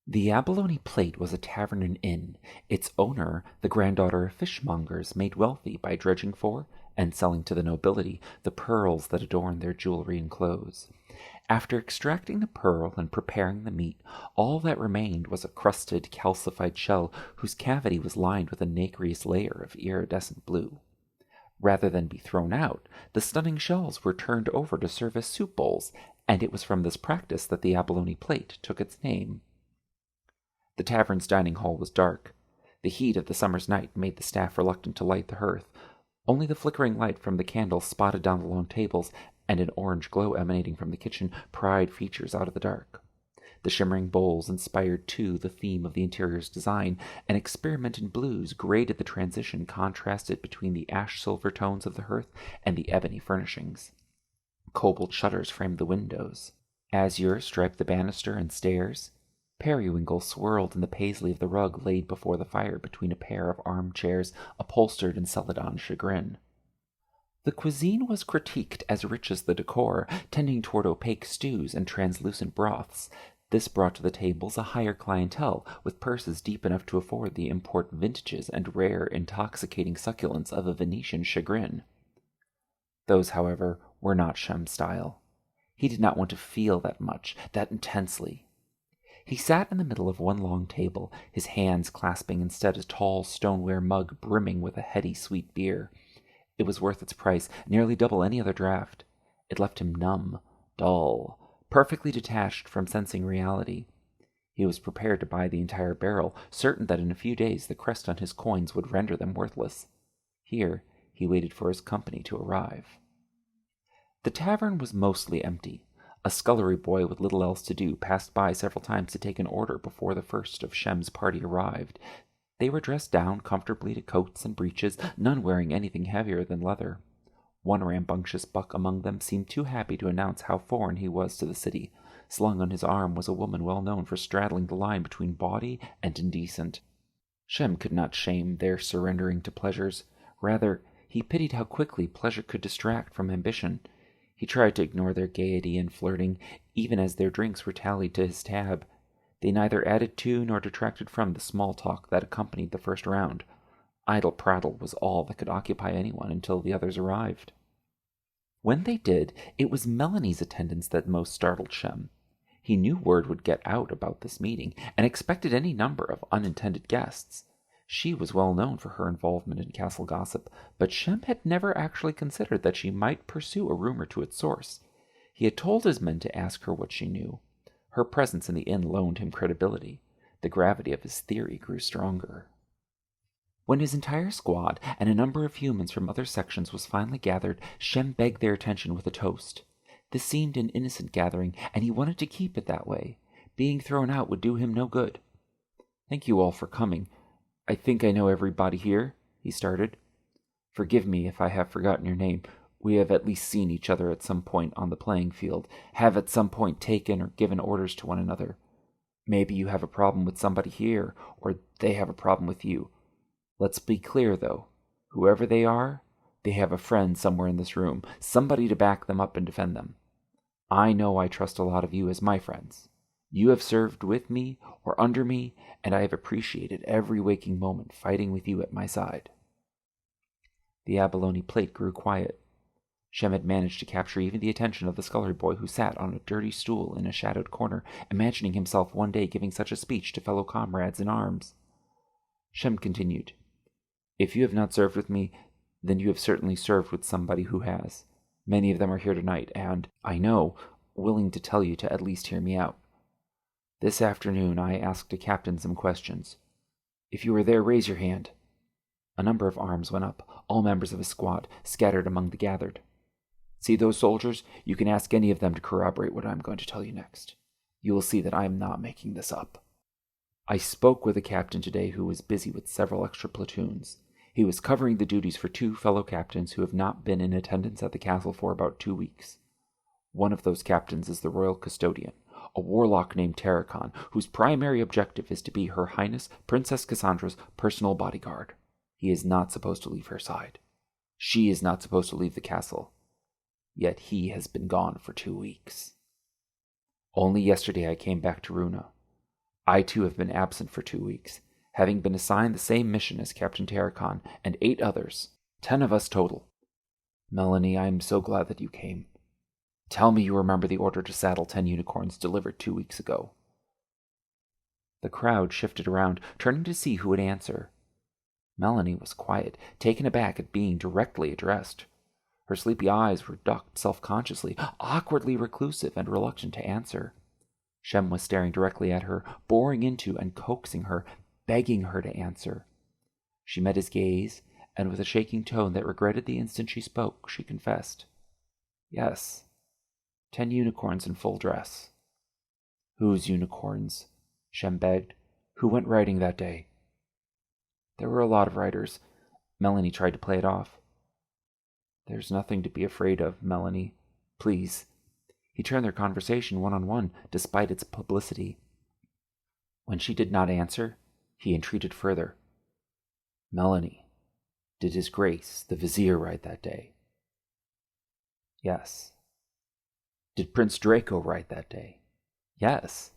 The Abalone Plate was a tavern and inn. Its owner, the granddaughter of fishmongers, made wealthy by dredging for, and selling to the nobility, the pearls that adorn their jewelry and clothes. After extracting the pearl and preparing the meat, all that remained was a crusted, calcified shell whose cavity was lined with a nacreous layer of iridescent blue. Rather than be thrown out, the stunning shells were turned over to serve as soup bowls, and it was from this practice that the Abalone Plate took its name. The tavern's dining hall was dark. The heat of the summer's night made the staff reluctant to light the hearth. Only the flickering light from the candles spotted down the lone tables, and an orange glow emanating from the kitchen pried features out of the dark. The shimmering bowls inspired, too, the theme of the interior's design. An experiment in blues graded the transition contrasted between the ash-silver tones of the hearth and the ebony furnishings. Cobalt shutters framed the windows. Azure striped the banister and stairs. Periwinkle swirled in the paisley of the rug laid before the fire between a pair of armchairs upholstered in celadon chagrin. The cuisine was critiqued as rich as the decor, tending toward opaque stews and translucent broths. This brought to the tables a higher clientele, with purses deep enough to afford the import vintages and rare, intoxicating succulence of a Venetian chagrin. Those, however, were not Shem's style. He did not want to feel that much, that intensely. He sat in the middle of one long table, his hands clasping instead a tall stoneware mug brimming with a heady sweet beer. It was worth its price, nearly double any other draught. It left him numb, dull, perfectly detached from sensing reality. He was prepared to buy the entire barrel, certain that in a few days the crest on his coins would render them worthless. Here he waited for his company to arrive. The tavern was mostly empty. A scullery boy with little else to do passed by several times to take an order before the first of Shem's party arrived. They were dressed down comfortably to coats and breeches, none wearing anything heavier than leather. One rambunctious buck among them seemed too happy to announce how foreign he was to the city. Slung on his arm was a woman well known for straddling the line between bawdy and indecent. Shem could not shame their surrendering to pleasures. Rather, he pitied how quickly pleasure could distract from ambition. He tried to ignore their gaiety and flirting, even as their drinks were tallied to his tab. They neither added to nor detracted from the small talk that accompanied the first round. Idle prattle was all that could occupy anyone until the others arrived. When they did, it was Melanie's attendance that most startled Shem. He knew word would get out about this meeting, and expected any number of unintended guests. She was well known for her involvement in castle gossip, but Shem had never actually considered that she might pursue a rumor to its source. He had told his men to ask her what she knew. Her presence in the inn loaned him credibility. The gravity of his theory grew stronger. When his entire squad and a number of humans from other sections was finally gathered, Shem begged their attention with a toast. This seemed an innocent gathering, and he wanted to keep it that way. Being thrown out would do him no good. "Thank you all for coming. I think I know everybody here," he started. "Forgive me if I have forgotten your name. We have at least seen each other at some point on the playing field, have at some point taken or given orders to one another. Maybe you have a problem with somebody here, or they have a problem with you. Let's be clear, though. Whoever they are, they have a friend somewhere in this room, somebody to back them up and defend them. I know I trust a lot of you as my friends. You have served with me or under me, and I have appreciated every waking moment fighting with you at my side." The Abalone Plate grew quiet. Shem had managed to capture even the attention of the scullery boy who sat on a dirty stool in a shadowed corner, imagining himself one day giving such a speech to fellow comrades in arms. Shem continued, "If you have not served with me, then you have certainly served with somebody who has. Many of them are here tonight, and, I know, willing to tell you to at least hear me out. This afternoon I asked a captain some questions. If you were there, raise your hand." A number of arms went up, all members of his squad, scattered among the gathered. "See those soldiers? You can ask any of them to corroborate what I'm going to tell you next. You will see that I am not making this up. I spoke with a captain today who was busy with several extra platoons. He was covering the duties for 2 fellow captains who have not been in attendance at the castle for about 2 weeks. One of those captains is the royal custodian, a warlock named Terracon, whose primary objective is to be Her Highness Princess Cassandra's personal bodyguard. He is not supposed to leave her side. She is not supposed to leave the castle. Yet he has been gone for 2 weeks. Only yesterday I came back to Runa. I too have been absent for 2 weeks, having been assigned the same mission as Captain Terracon and 8 others, 10 of us total. Melanie, I am so glad that you came. Tell me you remember the order to saddle 10 unicorns delivered 2 weeks ago. The crowd shifted around, turning to see who would answer. Melanie was quiet, taken aback at being directly addressed. Her sleepy eyes were ducked self-consciously, awkwardly reclusive and reluctant to answer. Shem was staring directly at her, boring into and coaxing her, begging her to answer. She met his gaze, and with a shaking tone that regretted the instant she spoke, she confessed. Yes, 10 unicorns in full dress. Whose unicorns? Shem begged. Who went riding that day? There were a lot of riders. Melanie tried to play it off. There's nothing to be afraid of, Melanie. Please. He turned their conversation one-on-one, despite its publicity. When she did not answer, he entreated further. Melanie, did His Grace, the Vizier, ride that day? Yes. Did Prince Draco ride that day? Yes.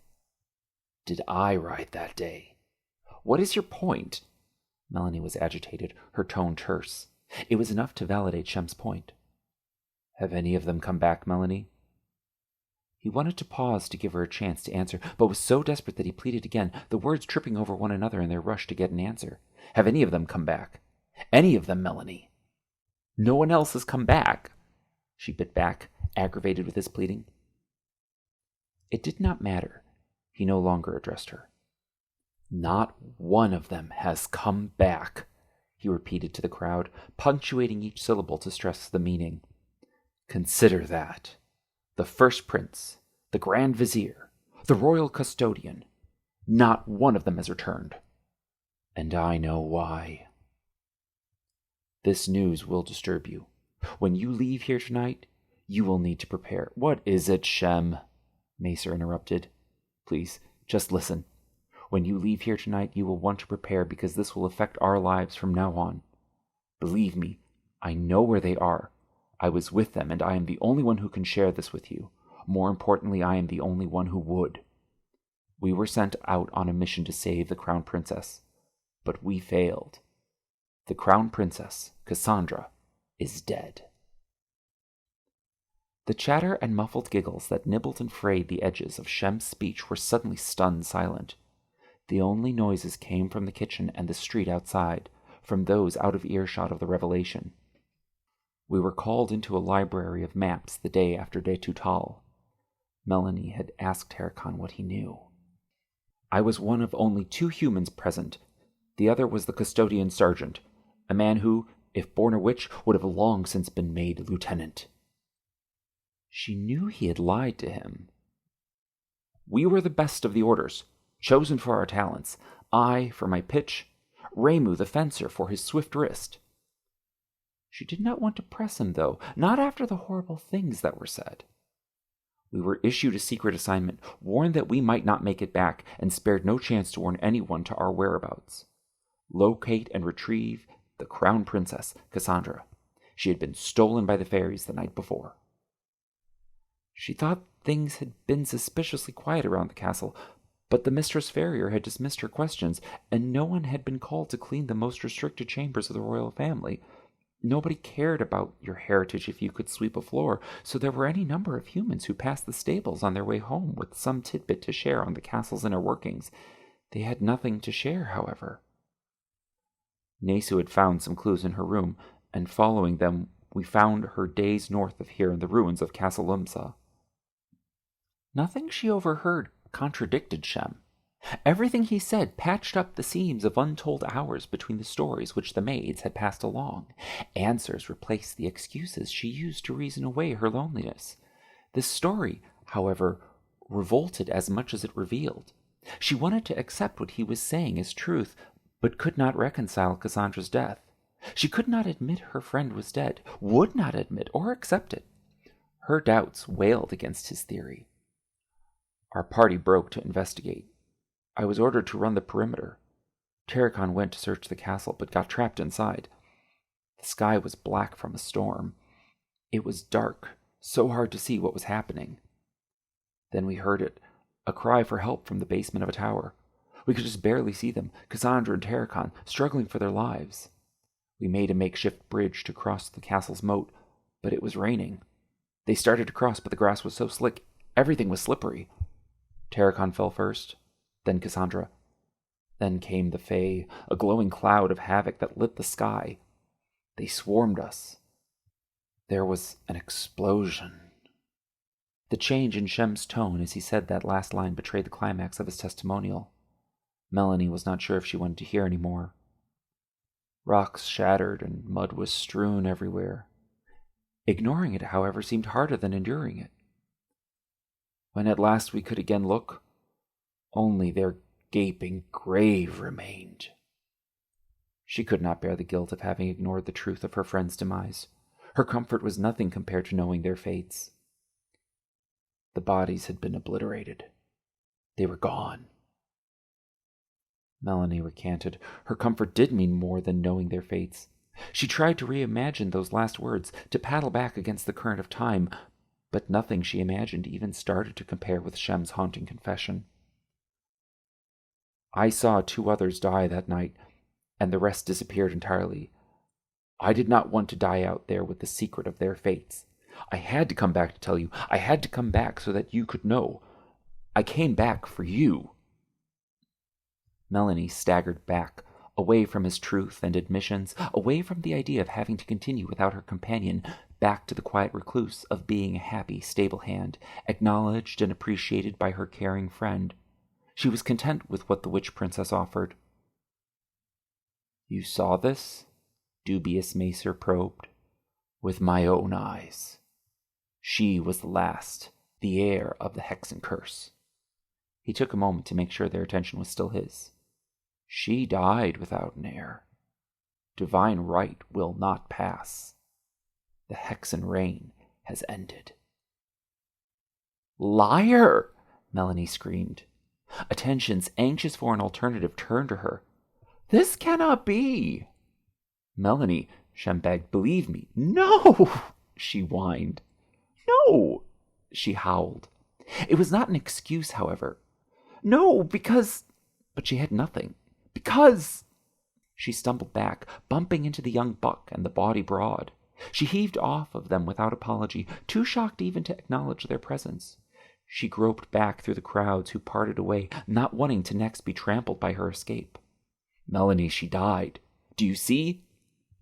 Did I ride that day? What is your point? Melanie was agitated, her tone terse. It was enough to validate Shem's point. Have any of them come back, Melanie? He wanted to pause to give her a chance to answer, but was so desperate that he pleaded again, the words tripping over one another in their rush to get an answer. Have any of them come back? Any of them, Melanie? No one else has come back, she bit back, aggravated with his pleading. It did not matter. He no longer addressed her. Not one of them has come back, he repeated to the crowd, punctuating each syllable to stress the meaning. Consider that. The first prince, the Grand Vizier, the royal custodian, not one of them has returned. And I know why. This news will disturb you. When you leave here tonight, you will need to prepare. What is it, Shem? Macer interrupted. Please, just listen. When you leave here tonight, you will want to prepare because this will affect our lives from now on. Believe me, I know where they are. I was with them, and I am the only one who can share this with you. More importantly, I am the only one who would. We were sent out on a mission to save the Crown Princess, but we failed. The Crown Princess, Cassandra, is dead. The chatter and muffled giggles that nibbled and frayed the edges of Shem's speech were suddenly stunned silent. The only noises came from the kitchen and the street outside, from those out of earshot of the revelation. We were called into a library of maps the day after De Tutal. Melanie had asked Terracon what he knew. I was one of only 2 humans present. The other was the custodian sergeant, a man who, if born a witch, would have long since been made lieutenant. She knew he had lied to him. We were the best of the orders, chosen for our talents. I for my pitch, Ramu the fencer for his swift wrist. She did not want to press him, though, not after the horrible things that were said. We were issued a secret assignment, warned that we might not make it back, and spared no chance to warn anyone to our whereabouts. Locate and retrieve the Crown Princess, Cassandra. She had been stolen by the fairies the night before. She thought things had been suspiciously quiet around the castle, but the Mistress Farrier had dismissed her questions, and no one had been called to clean the most restricted chambers of the royal family. Nobody cared about your heritage if you could sweep a floor, so there were any number of humans who passed the stables on their way home with some tidbit to share on the castle's inner workings. They had nothing to share, however. Nesu had found some clues in her room, and following them, we found her days north of here in the ruins of Castle Lumsa. Nothing she overheard contradicted Shem. Everything he said patched up the seams of untold hours between the stories which the maids had passed along. Answers replaced the excuses she used to reason away her loneliness. This story, however, revolted as much as it revealed. She wanted to accept what he was saying as truth, but could not reconcile Cassandra's death. She could not admit her friend was dead, would not admit or accept it. Her doubts wailed against his theory. Our party broke to investigate. I was ordered to run the perimeter. Terracon went to search the castle, but got trapped inside. The sky was black from a storm. It was dark, so hard to see what was happening. Then we heard it, a cry for help from the basement of a tower. We could just barely see them, Cassandra and Terracon, struggling for their lives. We made a makeshift bridge to cross the castle's moat, but it was raining. They started to cross, but the grass was so slick, everything was slippery. Terracon fell first, then Cassandra. Then came the Fae, a glowing cloud of havoc that lit the sky. They swarmed us. There was an explosion. The change in Shem's tone as he said that last line betrayed the climax of his testimonial. Melanie was not sure if she wanted to hear any more. Rocks shattered and mud was strewn everywhere. Ignoring it, however, seemed harder than enduring it. When at last we could again look, only their gaping grave remained. She could not bear the guilt of having ignored the truth of her friend's demise. Her comfort was nothing compared to knowing their fates. The bodies had been obliterated. They were gone. Melanie recanted. Her comfort did mean more than knowing their fates. She tried to reimagine those last words, to paddle back against the current of time, but nothing she imagined even started to compare with Shem's haunting confession. I saw 2 others die that night, and the rest disappeared entirely. I did not want to die out there with the secret of their fates. I had to come back to tell you. I had to come back so that you could know. I came back for you. Melanie staggered back, away from his truth and admissions, away from the idea of having to continue without her companion, back to the quiet recluse of being a happy, stable hand, acknowledged and appreciated by her caring friend. She was content with what the witch princess offered. You saw this? Dubious Macer probed. With my own eyes. She was the last, the heir of the Hexen curse. He took a moment to make sure their attention was still his. She died without an heir. Divine right will not pass. The Hexen reign has ended. Liar! Melanie screamed. Attentions, anxious for an alternative, turned to her. This cannot be! Melanie, Shem begged, believe me. No! She whined. No! She howled. It was not an excuse, however. No, because... But she had nothing. Because... She stumbled back, bumping into the young buck and the body broad. She heaved off of them without apology, too shocked even to acknowledge their presence. She groped back through the crowds who parted away, not wanting to next be trampled by her escape. Melanie, she died. Do you see?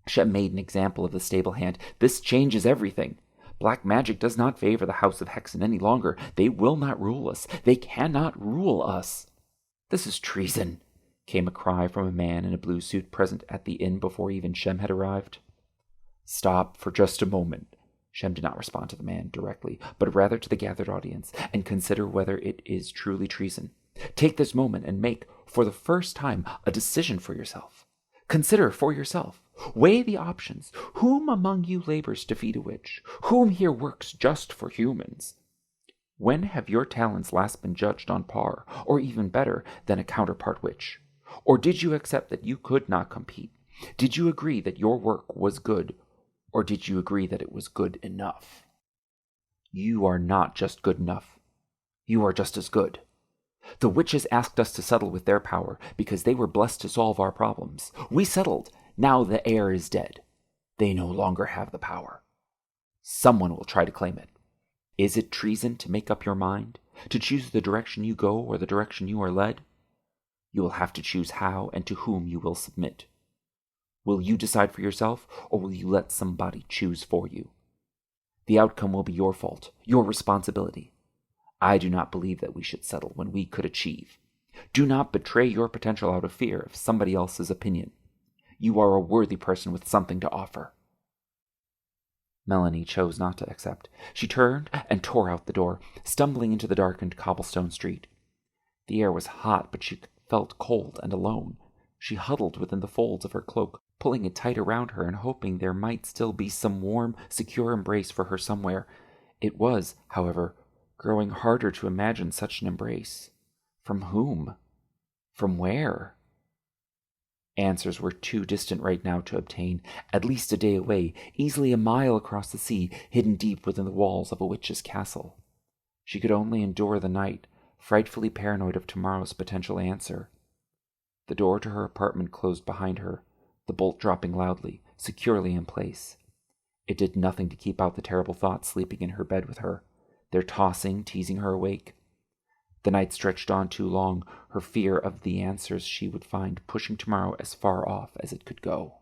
Shem made an example of the stable hand. This changes everything. Black magic does not favor the House of Hexen any longer. They will not rule us. They cannot rule us. This is treason, came a cry from a man in a blue suit present at the inn before even Shem had arrived. Stop for just a moment. Shem did not respond to the man directly, but rather to the gathered audience, and consider whether it is truly treason. Take this moment and make, for the first time, a decision for yourself. Consider for yourself. Weigh the options. Whom among you labors to feed a witch? Whom here works just for humans? When have your talents last been judged on par, or even better than a counterpart witch? Or did you accept that you could not compete? Did you agree that your work was good, or did you agree that it was good enough? You are not just good enough. You are just as good. The witches asked us to settle with their power because they were blessed to solve our problems. We settled. Now the heir is dead. They no longer have the power. Someone will try to claim it. Is it treason to make up your mind? To choose the direction you go or the direction you are led? You will have to choose how and to whom you will submit. Will you decide for yourself, or will you let somebody choose for you? The outcome will be your fault, your responsibility. I do not believe that we should settle when we could achieve. Do not betray your potential out of fear of somebody else's opinion. You are a worthy person with something to offer. Melanie chose not to accept. She turned and tore out the door, stumbling into the darkened cobblestone street. The air was hot, but she felt cold and alone. She huddled within the folds of her cloak, pulling it tight around her and hoping there might still be some warm, secure embrace for her somewhere. It was, however, growing harder to imagine such an embrace. From whom? From where? Answers were too distant right now to obtain, at least a day away, easily a mile across the sea, hidden deep within the walls of a witch's castle. She could only endure the night, frightfully paranoid of tomorrow's potential answer. The door to her apartment closed behind her, the bolt dropping loudly, securely in place. It did nothing to keep out the terrible thoughts sleeping in her bed with her, their tossing, teasing her awake. The night stretched on too long, her fear of the answers she would find pushing tomorrow as far off as it could go.